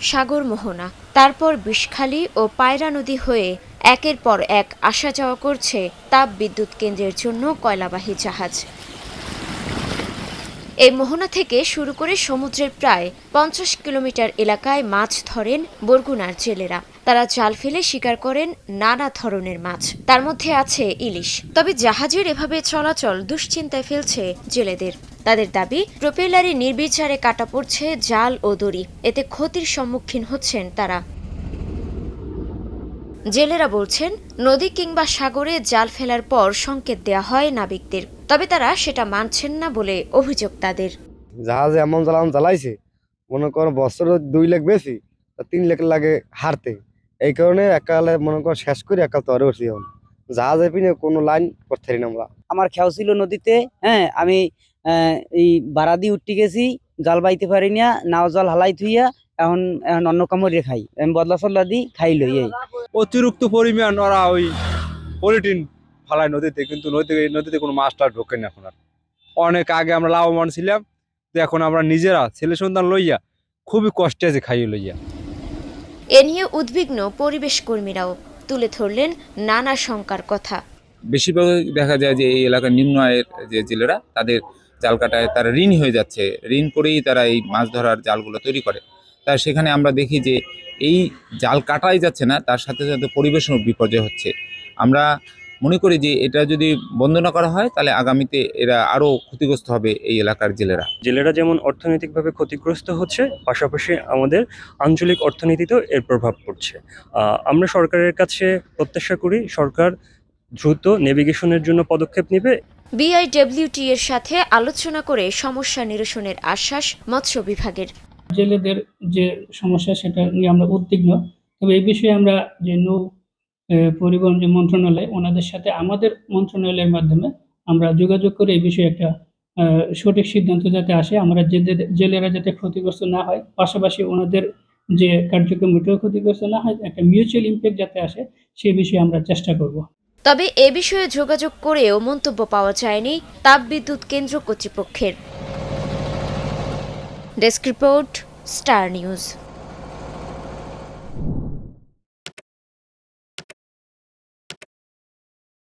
সাগর মোহনা, তারপর বিষখালী ও পায়রা নদী হয়ে একের পর এক আসা যাওয়া করছে তাপ বিদ্যুৎ কেন্দ্রের জন্য কয়লাবাহী জাহাজ। এই মোহনা থেকে শুরু করে সমুদ্রের প্রায় 50 কিলোমিটার এলাকায় মাছ ধরেন বরগুনার জেলেরা। তারা জাল ফেলে শিকার করেন নানা ধরনের মাছ, তার মধ্যে আছে ইলিশ। তবে জাহাজের এভাবে চলাচল দুশ্চিন্তায় ফেলছে জেলেদের। তাদের দাবি, প্রোপেলারে নির্বিচারে কাটা পড়ছে জাল ও দড়ি, এতে ক্ষতির সম্মুখীন হচ্ছেন তারা। জেলেরা বলছেন, নদী কিংবা সাগরে জাল ফেলার পর সংকেত দেয়া হয় নাবিকদের, তবে তারা সেটা মানছেন না বলে অভিযোগ তাদের। জাহাজ এমন জ্বালাইছে, মনে করো বছর 2 লাখ বেশি 3 লাখ লাগে হারতে। এই কারণে একালে মনে করো শেষ করে একাল তরে উঠছি। এখন জাহাজে পিনে কোনো লাইন করতে পারি না আমরা। আমার খেয়াল ছিল নদীতে, আমি এই বাড়া দিয়ে উঠতে গেছি, জাল বাইতে পারি না, নাও জাল হালাই থুইয়া এখন অন্য কামড়ে খাই, আমি বদলা সদলা দিই খাই লই। এই অতিরিক্ত পরিমাণ ওরা ওই পলিথিন ফালায় নদীতে, কিন্তু নদীতে কোনো মাছটা ঢোকে না এখন। আর অনেক আগে আমরা লাভবান ছিলাম, তো এখন আমরা নিজেরা ছেলে সন্তান লইয়া খুবই কষ্টে আছে খাইয়ে লইয়া। এ নিয়ে উদ্বিগ্ন পরিবেশ কর্মীরাও তুলে ধরলেন নানা শঙ্কার কথা। বেশিরভাগ দেখা যায় যে এই এলাকার নিম্ন আয়ের যে জেলেরা, তাদের জাল কাটায় তারা ঋণী হয়ে যাচ্ছে, ঋণ করেই তারা এই মাছ ধরার জালগুলো তৈরি করে। তাই সেখানে আমরা দেখি যে এই জাল কাটাই যাচ্ছে না, তার সাথে সাথে পরিবেশও বিপর্যয় হচ্ছে। আমরা মনে করি যে এটা যদি বন্ধ না করা হয়, তাহলে আগামীতে এরা আরও ক্ষতিগ্রস্ত হবে এই এলাকার জেলেরা যেমন অর্থনৈতিকভাবে ক্ষতিগ্রস্ত হচ্ছে, পাশাপাশি আমাদের আঞ্চলিক অর্থনীতিতেও এর প্রভাব পড়ছে। আমরা সরকারের কাছে প্রত্যাশা করি সরকার দ্রুত নেভিগেশনের জন্য পদক্ষেপ নেবে। বিআইডব্লিউটি এর সাথে আলোচনা করে সমস্যা নিরসনের আশ্বাস মৎস্য বিভাগের। জেলেদের যে সমস্যা সেটা নিয়ে আমরা উদ্বিগ্ন, তবে এই বিষয়ে আমরা যে নৌ পরিবহন যে মন্ত্রণালয়, ওনাদের সাথে আমাদের মন্ত্রণালয়ের মাধ্যমে আমরা যোগাযোগ করে এই বিষয়ে একটা সঠিক সিদ্ধান্ত যাতে আসে, আমরা জেলেরা যাতে ক্ষতিগ্রস্ত না হয়, পাশাপাশি ওনাদের যে কার্যক্রম ওটাও ক্ষতিগ্রস্ত না হয়, একটা মিউচুয়াল ইমপ্যাক্ট যাতে আসে সেই বিষয়ে আমরা চেষ্টা করব। তবে এ বিষয়ে যোগাযোগ করেও মন্তব্য পাওয়া যায়নি তাপবিদ্যুৎ কেন্দ্র কর্তৃপক্ষের। Desk report, star news.